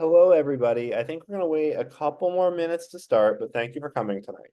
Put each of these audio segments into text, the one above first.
Hello, everybody. I think we're going to wait a couple more minutes to start, but thank you for coming tonight.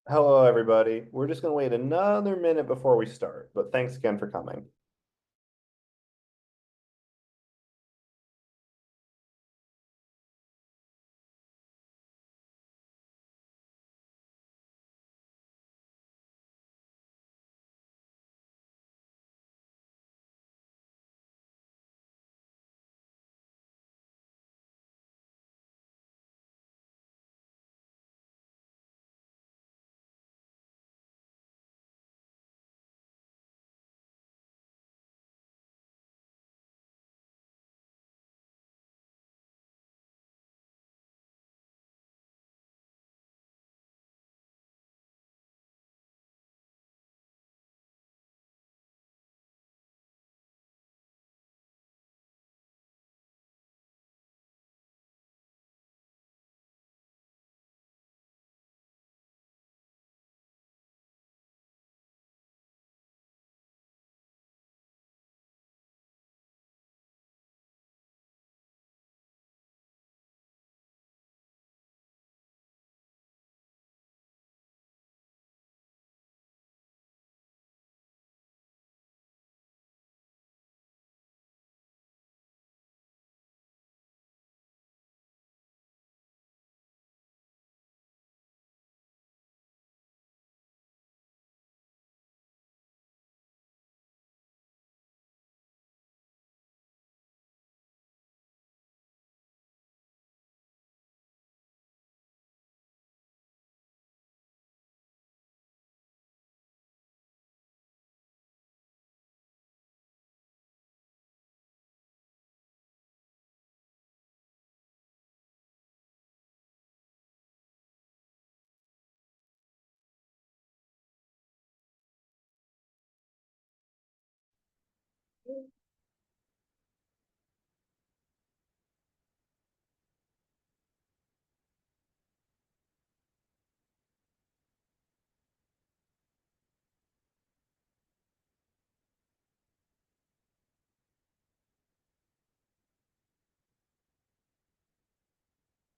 Hello, everybody. We're just going to wait another minute before we start, but thanks again for coming.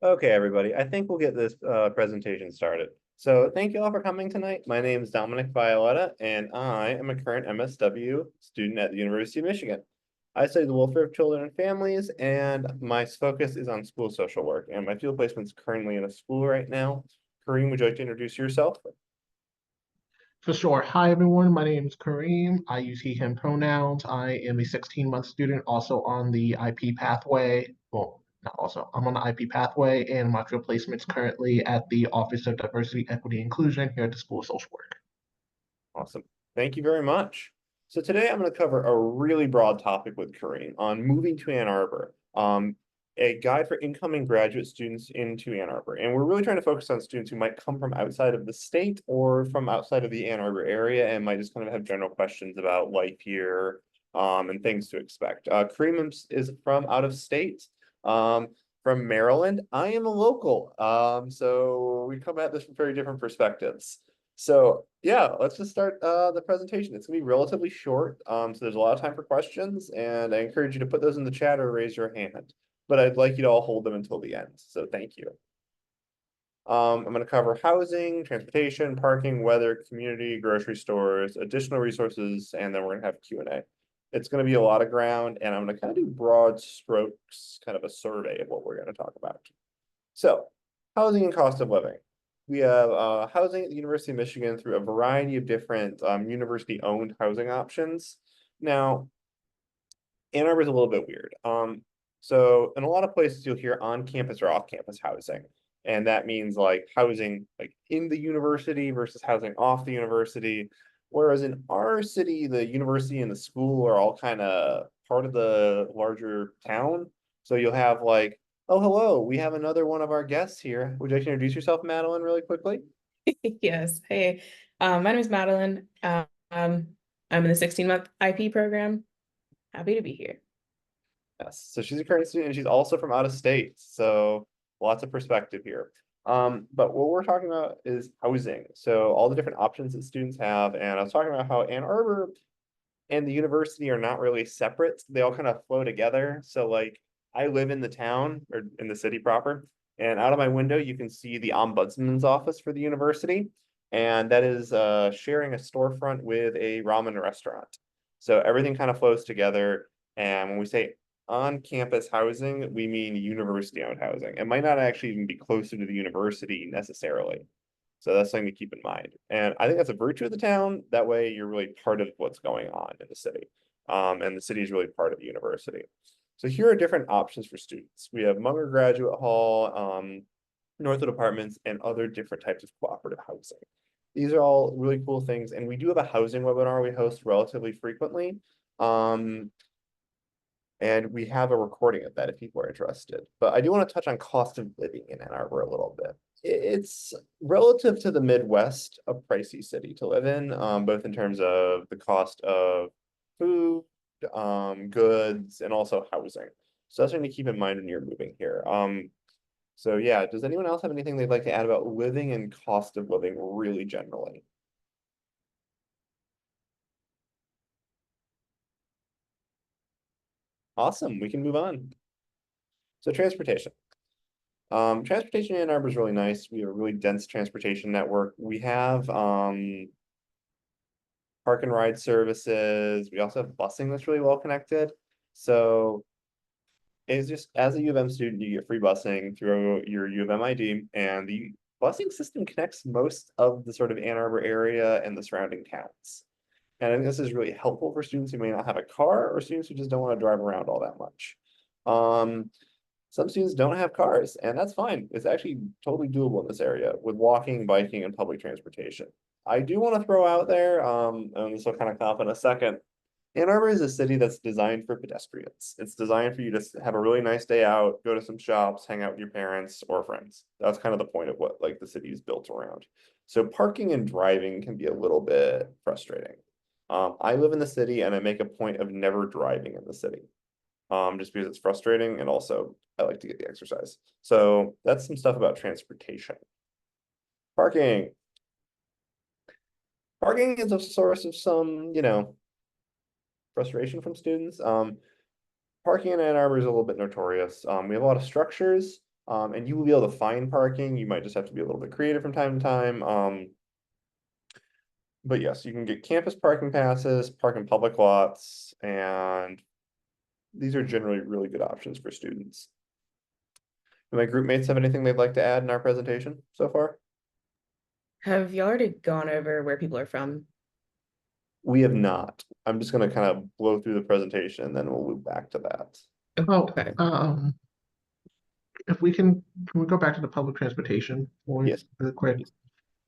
Okay, everybody, I think we'll get this presentation started. So thank you all for coming tonight. My name is Dominic Violetta, and I am a current MSW student at the University of Michigan. I study the welfare of children and families, and my focus is on school social work. And my field placement is currently in a school right now. Kareem, would you like to introduce yourself? For sure. Hi, everyone. My name is Kareem. I use he, him pronouns. I am a 16-month student also on the IP pathway. Well, not also, I'm on the IP pathway, and my field placement is currently at the Office of Diversity, Equity, Inclusion here at the School of Social Work. Awesome. Thank you very much. So today I'm going to cover a really broad topic with Kareem on moving to Ann Arbor, a guide for incoming graduate students into Ann Arbor. And we're really trying to focus on students who might come from outside of the state or from outside of the Ann Arbor area and might just kind of have general questions about life here, and things to expect. Kareem is from out of state, from Maryland. I am a local, so we come at this from very different perspectives. So yeah, let's just start the presentation. It's gonna be relatively short, so there's a lot of time for questions, and I encourage you to put those in the chat or raise your hand. But I'd like you to all hold them until the end. So thank you. I'm going to cover housing, transportation, parking, weather, community, grocery stores, additional resources, and then we're going to have Q&A. It's going to be a lot of ground, and I'm going to kind of do broad strokes, kind of a survey of what we're going to talk about. So, housing and cost of living. We have housing at the University of Michigan through a variety of different university-owned housing options. Now, Ann Arbor is a little bit weird. So in a lot of places you'll hear on-campus or off-campus housing. And that means like housing like in the university versus housing off the university. Whereas in our city, the university and the school are all kind of part of the larger town. So you'll have like, oh, hello, we have another one of our guests here. Would you like to introduce yourself, Madeline, really quickly? Yes. Hey, my name is Madeline. I'm in the 16-month IP program. Happy to be here. Yes. So she's a current student and she's also from out of state. So lots of perspective here. But what we're talking about is housing. So all the different options that students have. And I was talking about how Ann Arbor and the university are not really separate. They all kind of flow together. So like I live in the town or in the city proper, and out of my window you can see the ombudsman's office for the university. And that is sharing a storefront with a ramen restaurant. So everything kind of flows together. And when we say on-campus housing, we mean university-owned housing. It might not actually even be closer to the university necessarily. So that's something to keep in mind. And I think that's a virtue of the town. That way you're really part of what's going on in the city. And the city is really part of the university. So here are different options for students. We have Munger Graduate Hall, Northwood Apartments, and other different types of cooperative housing. These are all really cool things. And we do have a housing webinar we host relatively frequently. And we have a recording of that if people are interested. But I do want to touch on cost of living in Ann Arbor a little bit. It's relative to the Midwest, a pricey city to live in, both in terms of the cost of food, goods, and also housing. So that's something to keep in mind when you're moving here. So yeah, does anyone else have anything they'd like to add about living and cost of living really generally? Awesome, we can move on. So transportation. Transportation in Ann Arbor is really nice. We have a really dense transportation network. We have park and ride services. We also have busing that's really well connected. So it's just as a U of M student, you get free busing through your U of M ID, and the busing system connects most of the sort of Ann Arbor area and the surrounding towns. And I think this is really helpful for students who may not have a car or students who just don't want to drive around all that much. Some students don't have cars, and that's fine. It's actually totally doable in this area with walking, biking, and public transportation. I do want to throw out there, and this will kind of come up in a second. Ann Arbor is a city that's designed for pedestrians. It's designed for you to have a really nice day out, go to some shops, hang out with your parents or friends. That's kind of the point of what like the city is built around. So parking and driving can be a little bit frustrating. I live in the city and I make a point of never driving in the city. Just because it's frustrating and also I like to get the exercise. So that's some stuff about transportation. Parking. Parking is a source of some, frustration from students. Parking in Ann Arbor is a little bit notorious. We have a lot of structures. And you will be able to find parking. You might just have to be a little bit creative from time to time. But yes, you can get campus parking passes, park in public lots, and these are generally really good options for students. Do my group mates have anything they'd like to add in our presentation so far? Have you already gone over where people are from? We have not. I'm just gonna kind of blow through the presentation and then we'll move back to that. Oh, Okay. if can we go back to the public transportation point Yes. real quick?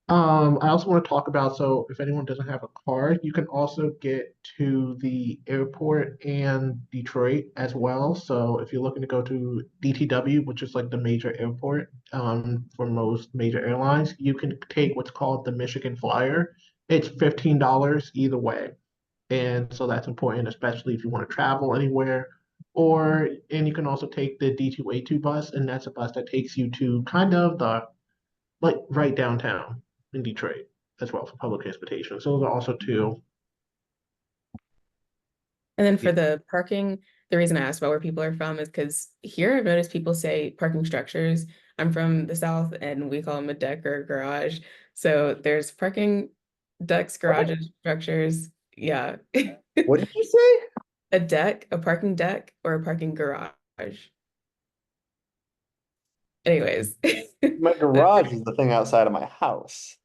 I also want to talk about, so if anyone doesn't have a car, you can also get to the airport and Detroit as well. So if you're looking to go to DTW, which is like the major airport, for most major airlines, you can take what's called the Michigan Flyer. It's $15 either way. And so that's important, especially if you want to travel anywhere. And you can also take the D2A2 bus, and that's a bus that takes you to kind of the like right downtown in Detroit as well for public transportation. So those are also two. And then Yeah. for the parking, the reason I asked about where people are from is because here I've noticed people say parking structures. I'm from the South and we call them a deck or a garage. So there's parking decks, What? garages, structures. Yeah. What did you say? A deck, a parking deck, or a parking garage. Anyways, My garage is the thing outside of my house.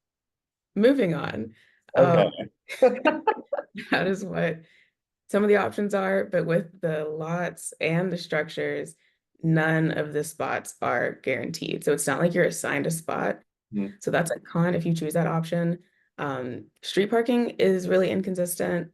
moving on. Okay. Um, that is what some of the options are, but with the lots and the structures, none of the spots are guaranteed. So it's not like you're assigned a spot. Hmm. So that's a con if you choose that option. Street parking is really inconsistent.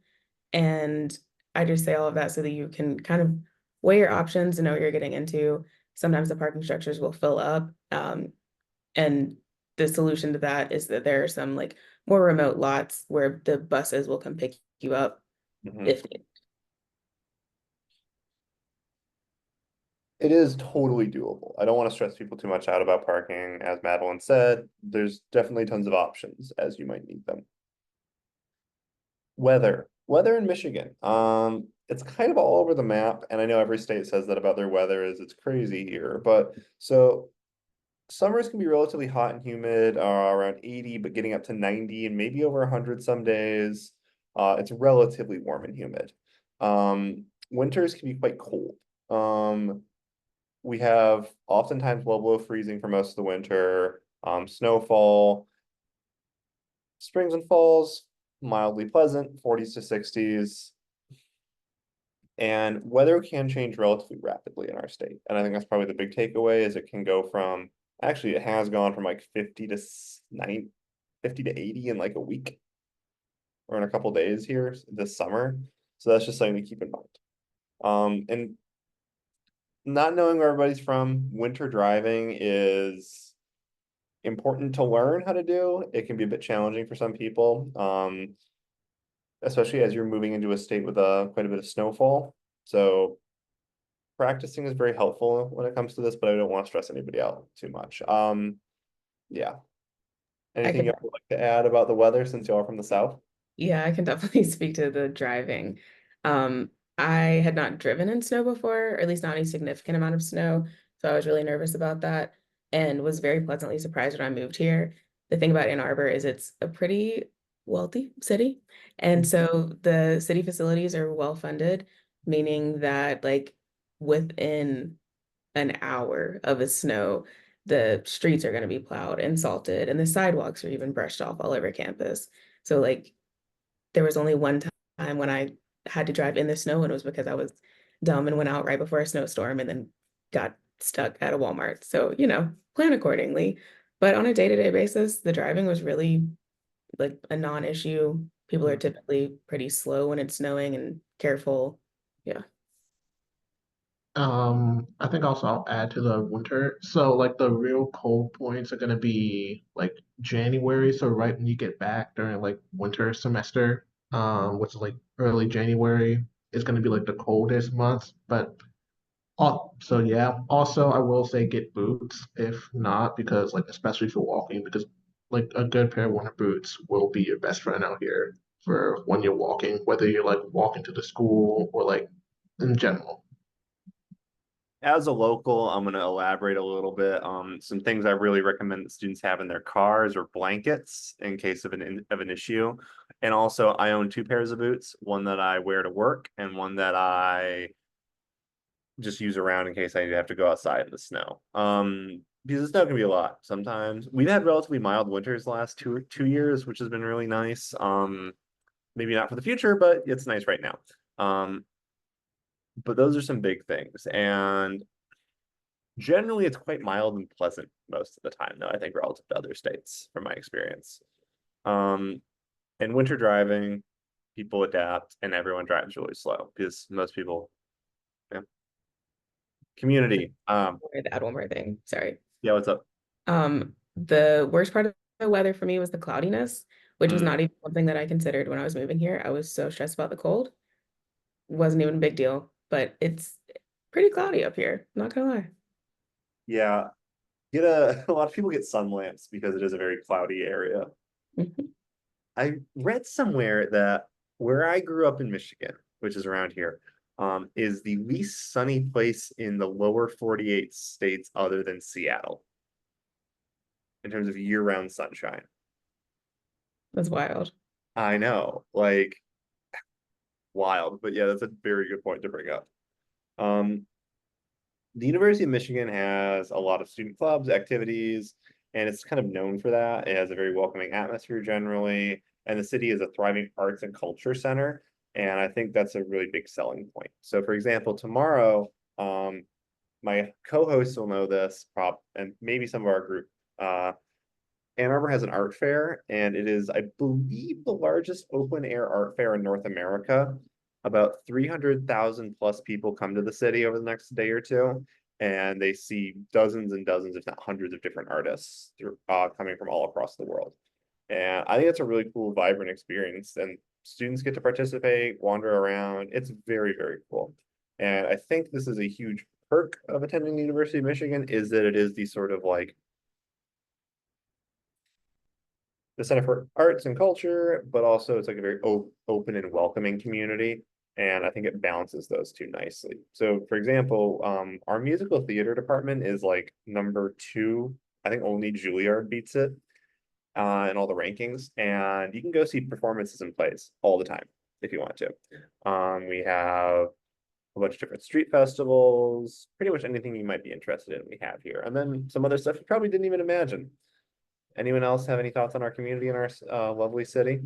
And I just say all of that so that you can kind of weigh your options and know what you're getting into. Sometimes the parking structures will fill up. And the solution to that is that there are some like more remote lots where the buses will come pick you up Mhm. if needed. It is totally doable. I don't want to stress people too much out about parking. As Madeline said, there's definitely tons of options as you might need them. Weather in Michigan. It's kind of all over the map, and I know every state says that about their weather is it's crazy here. But so summers can be relatively hot and humid, around 80, but getting up to 90 and maybe over 100 some days. It's relatively warm and humid. Winters can be quite cold. We have oftentimes well below freezing for most of the winter. Snowfall, springs and falls, mildly pleasant, 40s to 60s. And weather can change relatively rapidly in our state. And I think that's probably the big takeaway is it can go from, actually it has gone from like 50 to 9, 50 to 80 in like a week or in a couple days here this summer. So that's just something to keep in mind. And not knowing where everybody's from, winter driving is important to learn how to do. It can be a bit challenging for some people, especially as you're moving into a state with quite a bit of snowfall. So practicing is very helpful when it comes to this, but I don't want to stress anybody out too much. Yeah. I Anything can you would like to add about the weather since you are from the south? Yeah, I can definitely speak to the driving. Um, I had not driven in snow before, or at least not any significant amount of snow. So I was really nervous about that and was very pleasantly surprised when I moved here. The thing about Ann Arbor is it's a pretty wealthy city. And so the city facilities are well funded, meaning that like within an hour of a snow, the streets are going to be plowed and salted, and the sidewalks are even brushed off all over campus. So like there was only one time when I had to drive in the snow, and it was because I was dumb and went out right before a snowstorm and then got stuck at a Walmart. So, plan accordingly. But on a day-to-day basis, the driving was really like a non-issue. People are typically pretty slow when it's snowing and careful. Yeah. I think also I'll add to the winter. So like the real cold points are gonna be like January. So right when you get back during like winter semester, which is like early January, is gonna be like the coldest month. But so yeah. Also, I will say get boots if not, because like especially if you're walking, because like a good pair of winter boots will be your best friend out here for when you're walking, whether you're like walking to the school or like in general. as a local, I'm going to elaborate a little bit. Some things I really recommend that students have in their cars or blankets in case of an issue. And also, I own two pairs of boots, one that I wear to work and one that I just use around in case I have to go outside in the snow. Because the snow can be a lot sometimes. We've had relatively mild winters the last two years, which has been really nice. Maybe not for the future, but it's nice right now. But those are some big things. And generally, it's quite mild and pleasant most of the time, though, I think, relative to other states, from my experience. Um, in winter driving, people adapt and everyone drives really slow because most people, yeah. Community. Add one more thing. Sorry. Yeah, what's up? The worst part of the weather for me was the cloudiness, which was Mm, not even something that I considered when I was moving here. I was so stressed about the cold. Wasn't even a big deal, but it's pretty cloudy up here. Not gonna lie. yeah, a lot of people get sun lamps because it is a very cloudy area. Mhm. I read somewhere that where I grew up in Michigan, which is around here, is the least sunny place in the lower 48 states other than Seattle in terms of year-round sunshine. That's wild. I know, like wild, but yeah, that's a very good point to bring up. Um, the University of Michigan has a lot of student clubs, activities, and it's kind of known for that. It has a very welcoming atmosphere generally, and the city is a thriving arts and culture center. And I think that's a really big selling point. So, for example, tomorrow, my co-hosts will know this, and maybe some of our group. Ann Arbor has an art fair, and it is, I believe, the largest open air art fair in North America. About 300,000 plus people come to the city over the next day or two, and they see dozens and dozens, if not hundreds, of different artists coming from all across the world. And I think it's a really cool, vibrant experience, and students get to participate, wander around. It's very, very cool. And I think this is a huge perk of attending the University of Michigan is that it is the sort of like the Center for Arts and Culture, but also it's like a very open and welcoming community. And I think it balances those two nicely. So, for example, our musical theater department is like number two. I think only Juilliard beats it in all the rankings. And you can go see performances and plays all the time if you want to. We have a bunch of different street festivals, pretty much anything you might be interested in, we have here. And then some other stuff you probably didn't even imagine. Anyone else have any thoughts on our community in our lovely city?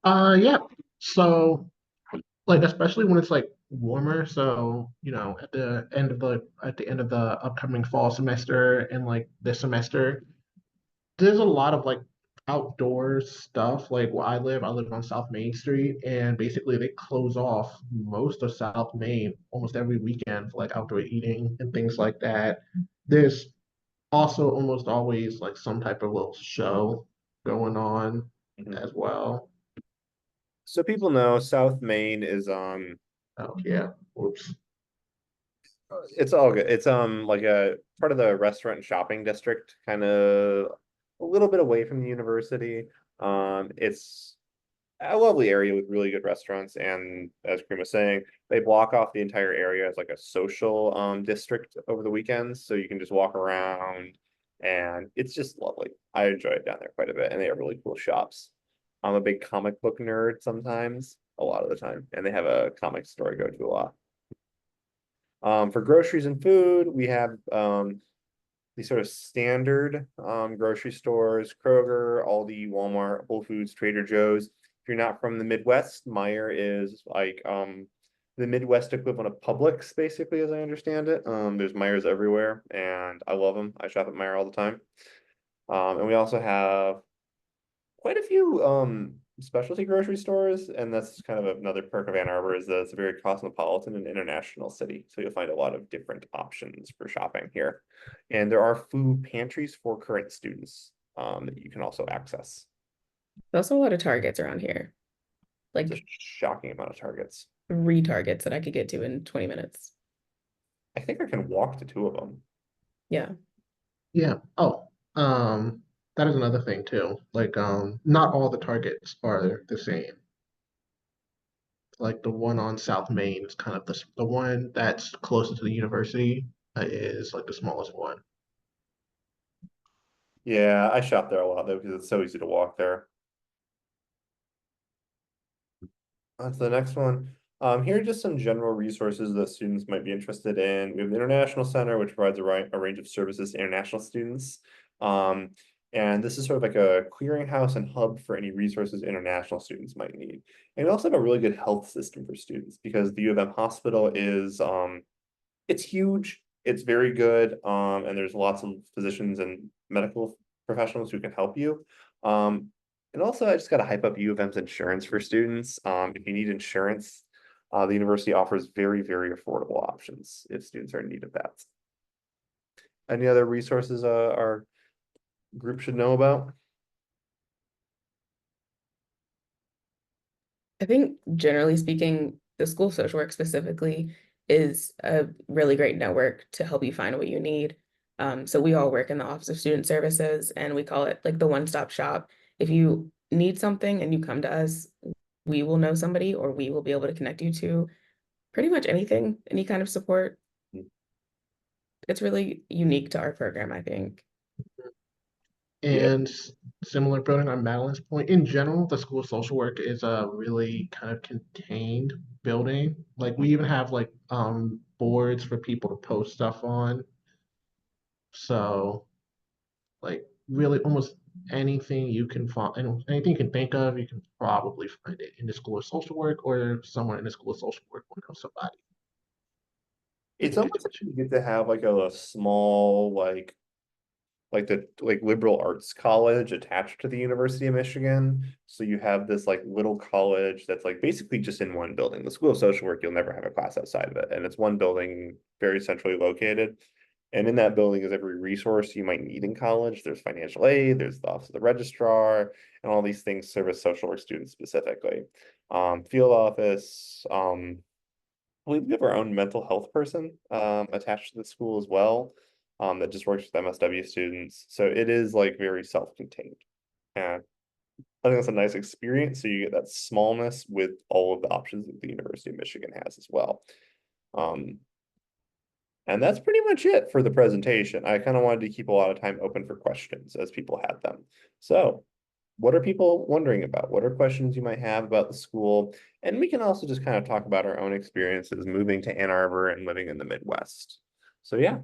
Yeah. So like especially when it's like warmer. So, at the end of the upcoming fall semester and like this semester, there's a lot of like outdoor stuff. Like where I live on South Main Street, and basically they close off most of South Main almost every weekend for like outdoor eating and things like that. There's also almost always like some type of little show going on Mhm. as well. So people know South Main is Oh yeah. Whoops. it's all good. It's like a part of the restaurant and shopping district, kind of a little bit away from the university. It's a lovely area with really good restaurants, and as Kareem was saying, they block off the entire area as like a social district over the weekends, so you can just walk around, and it's just lovely. I enjoy it down there quite a bit, and they have really cool shops. I'm a big comic book nerd sometimes, a lot of the time, and they have a comic store I go to a lot. For groceries and food, we have these sort of standard grocery stores, Kroger, Aldi, Walmart, Whole Foods, Trader Joe's. If you're not from the Midwest, Meijer is like the Midwest equivalent of Publix, basically, as I understand it. There's Meijers everywhere, and I love them. I shop at Meijer all the time. And we also have quite a few specialty grocery stores, and that's kind of another perk of Ann Arbor is that it's a very cosmopolitan and international city. So you'll find a lot of different options for shopping here. And there are food pantries for current students that you can also access. There's also a lot of Targets around here, It's a like shocking amount of Targets. 3 Targets that I could get to in 20 minutes. I think I can walk to two of them. Yeah. Yeah. Oh, that is another thing too. Like, not all the targets are the same. like the one on South Main is kind of the one that's closest to the university is like the smallest one. Yeah, I shop there a lot though, because it's so easy to walk there. On to the next one. Here are just some general resources that students might be interested in. We have the International Center, which provides a range of services to international students. Um, and this is sort of like a clearinghouse and hub for any resources international students might need. And we also have a really good health system for students because the U of M hospital is it's huge, it's very good, and there's lots of physicians and medical professionals who can help you. Um, and also, I just got to hype up U of M's insurance for students. If you need insurance, the university offers very, very affordable options if students are in need of that. Any other resources our group should know about? I think generally speaking, the school social work specifically is a really great network to help you find what you need. So we all work in the Office of Student Services and we call it like the one-stop shop. If you need something and you come to us, we will know somebody or we will be able to connect you to pretty much anything, any kind of support. It's really unique to our program, I think. Yeah, And similar building on Madeline's point, in general, the school of social work is a really kind of contained building. Like we even have like boards for people to post stuff on. So like really almost anything you can find, anything you can think of, you can probably find it in the school of social work or someone in the school of social work will know somebody you it's can almost connect like you get to have like a small like the liberal arts college attached to the University of Michigan. So you have this like little college that's like basically just in one building. The School of Social Work, you'll never have a class outside of it. And it's one building very centrally located. And in that building is every resource you might need in college. There's financial aid, there's the office of the registrar, and all these things service social work students specifically. Field office, we have our own mental health person attached to the school as well, that just works with MSW students. So it is like very self-contained. And I think that's a nice experience. So you get that smallness with all of the options that the University of Michigan has as well. Um, and that's pretty much it for the presentation. I kind of wanted to keep a lot of time open for questions as people had them. So what are people wondering about? What are questions you might have about the school? And we can also just kind of talk about our own experiences moving to Ann Arbor and living in the Midwest. So yeah.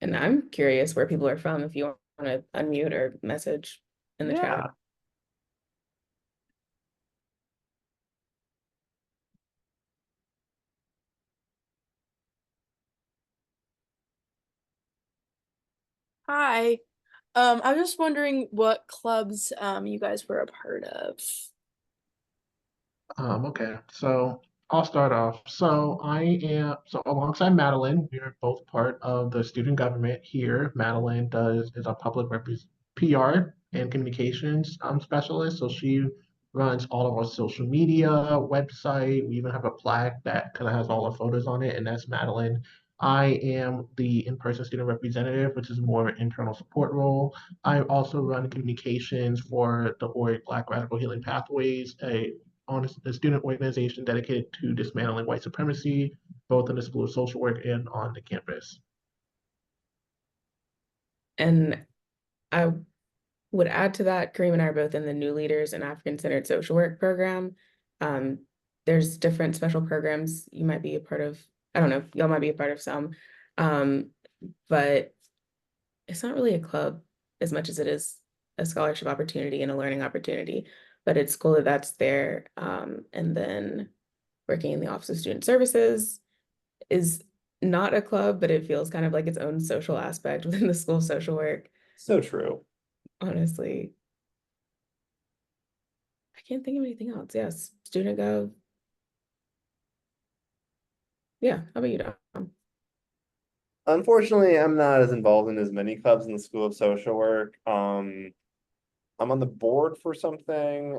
And I'm curious where people are from if you want to unmute or message in the chat. Yeah. Hi. I'm just wondering what clubs you guys were a part of. Okay, so I'll start off. So alongside Madeline, we are both part of the student government here. Madeline is a PR and communications specialist. So she runs all of our social media, website. We even have a plaque that kind of has all the photos on it, and that's Madeline. I am the in-person student representative, which is more of an internal support role. I also run communications for the ORIC Black Radical Healing Pathways, on a student organization dedicated to dismantling white supremacy, both in the School of Social Work and on the campus. And I would add to that, Kareem and I are both in the New Leaders and African-Centered Social Work program. Um, there's different special programs you might be a part of. I don't know, y'all might be a part of some. But it's not really a club as much as it is a scholarship opportunity and a learning opportunity. But it's cool that that's there. And then working in the Office of Student Services is not a club, but it feels kind of like its own social aspect within the school of social work, So true. honestly. I can't think of anything else. Yes, student gov. Yeah, how about you, Dom? Unfortunately, I'm not as involved in as many clubs in the School of Social Work. I'm on the board for something.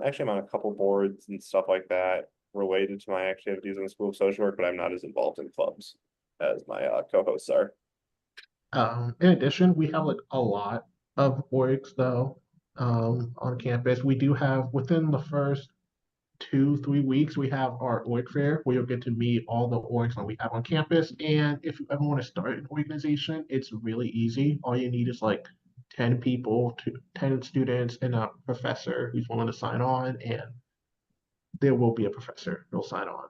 Actually, I'm on a couple boards and stuff like that related to my activities in the School of Social Work, but I'm not as involved in clubs as my co-hosts are. In addition, we have like a lot of orgs though on campus. We do have within the first 2, 3 weeks, we have our org fair where you'll get to meet all the orgs that we have on campus. And if you ever want to start an organization, it's really easy. All you need is like 10 people, 10 students, and a professor who's willing to sign on, and there will be a professor who'll sign on.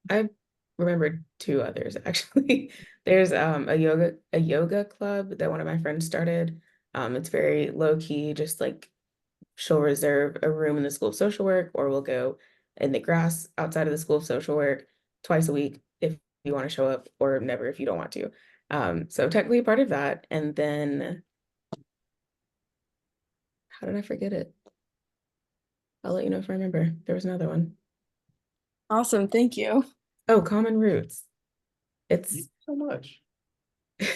I remembered two others actually. There's a yoga club that one of my friends started. It's very low key, just like she'll reserve a room in the School of Social Work, or we'll go in the grass outside of the School of Social Work twice a week if you want to show up, or never if you don't want to. So technically a part of that. And then how did I forget it? I'll let you know if I remember. There was another one. Awesome, thank you. Oh, Common Roots. Thank It's you so much.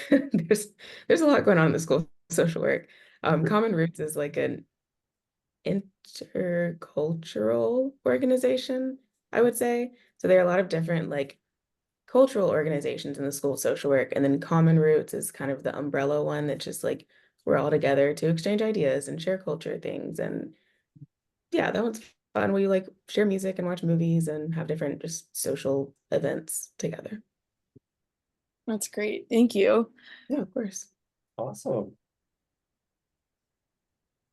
there's a lot going on in the School of Social Work. Common Roots is like an intercultural organization, I would say. So there are a lot of different like cultural organizations in the School of Social Work, and then Common Roots is kind of the umbrella one that's just like we're all together to exchange ideas and share culture things. And yeah, that one's fun where you like share music and watch movies and have different just social events together. That's great. Thank you. Yeah, of course. Awesome.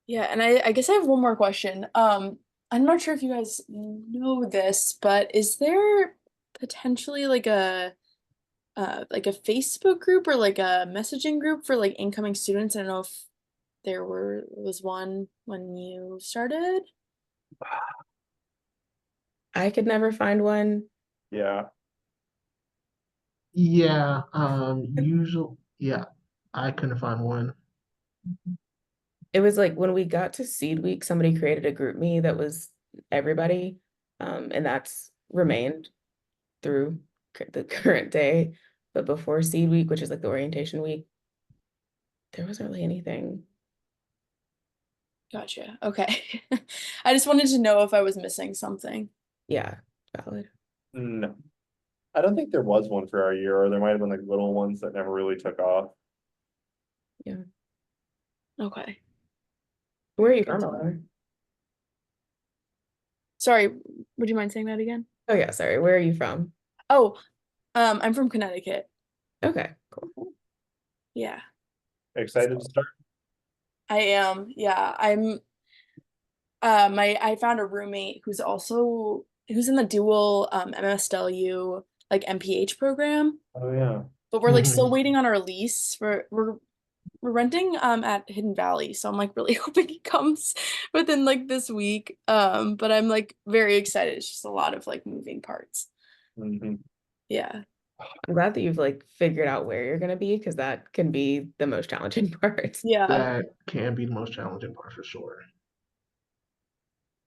Yeah, and I guess I have one more question. I'm not sure if you guys know this, but is there potentially like a Facebook group or like a messaging group for like incoming students? I don't know if was one when you started. I could never find one. Yeah. Yeah, yeah, I couldn't find one. It was like when we got to Seed Week, somebody created a group me that was everybody, and that's remained through the current day. But before Seed Week, which is like the orientation week, there wasn't really anything. Gotcha. Okay. I just wanted to know if I was missing something. Yeah, valid. No. I don't think there was one for our year, or there might have been like little ones that never really took off. Yeah. Okay. Where are you from, Eleanor? Sorry, would you mind saying that again? Oh yeah, sorry. Where are you from? Oh, I'm from Connecticut. Okay, cool. Yeah, Excited to start? I am. Yeah, I'm I found a roommate who's in the dual MSW like MPH program, Oh yeah. but we're like still waiting on our lease. We're renting at Hidden Valley, so I'm like really hoping he comes within like this week. But I'm like very excited. It's just a lot of like moving parts. Mhm. Yeah. I'm glad that you've like figured out where you're gonna be, because that can be the most challenging part. Yeah. That can be the most challenging part for sure.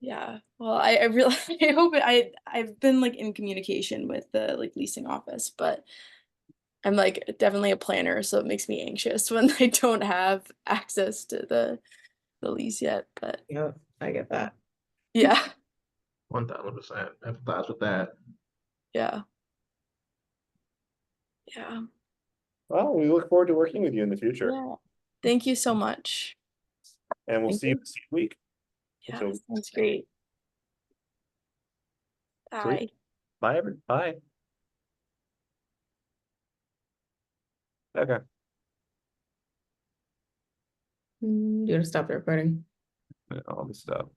Yeah. Well, I really I hope I've been like in communication with the like leasing office, but I'm like definitely a planner, so it makes me anxious when I don't have access to the lease yet. But Yeah, I get that. yeah, 1000% empathize with that. yeah, yeah, Well, we look forward to working with you in the future, yeah. Thank you so much. and we'll Thank see you you. next week. Yeah, Until sounds great. sweet. Bye. Bye, bye. Okay. You want to stop the recording? All this stuff.